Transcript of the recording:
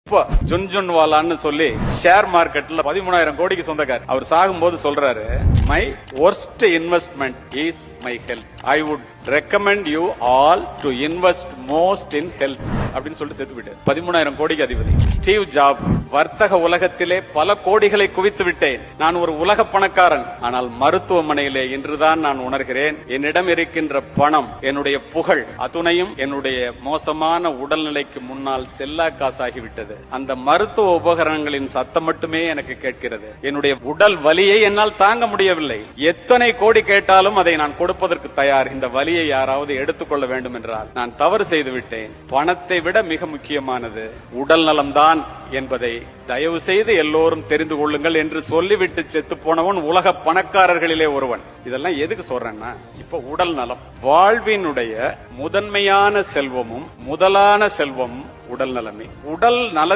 இப்ப ஜுன்ஜுன்வாலான்னு சொல்லி ஷேர் மார்க்கெட்ல 13,000 கோடிக்கு சொந்தக்கார். அவர் சாகும்போது சொல்றாரு, my worst investment is my health. I would recommend you all to invest most in health. அப்படின்னு சொல்லிட்டு செத்து விட்டார். 13,000 கோடிக்கு அதிபதி. ஸ்டீவ் ஜாப், வர்த்தக உலகத்திலே பல கோடிகளை குவித்து விட்டேன். நான் ஒரு உலக பணக்காரன். ஆனால் மருத்துவமனையிலே இன்றுதான் நான் உணர்கிறேன், என்னிடம் இருக்கின்ற பணம், என்னுடைய புகழ் அத்துணையும் என்னுடைய மோசமான உடல்நிலைக்கு முன்னால் செல்லா காசாகிவிட்டது. அந்த மருத்துவ உபகரணங்களின் சத்தம் மட்டுமே எனக்கு கேட்கிறது. என்னுடைய உடல் வலியை என்னால் தாங்க முடியவில்லை. எத்தனை கோடி கேட்டாலும் அதை நான் கொடுப்பதற்கு தயார். இந்த வலியை யாராவது எடுத்துக்கொள்ள வேண்டும் என்றால் நான் தவறு செய்து விட்டேன். பணத்தை விட மிக முக்கியமானது உடல் நலம்தான் என்பதை தயவு செய்து எல்லோரும் தெரிந்து கொள்ளுங்கள் என்று சொல்லிவிட்டு செத்து போனவன் உலக பணக்காரர்களிலே ஒருவன். இதெல்லாம் எதுக்கு சொல்றேன்னா, இப்ப உடல் நலம், வாழ்வினுடைய முதன்மையான செல்வமும் முதலான செல்வமும் உடல் நலமே. உடல் நல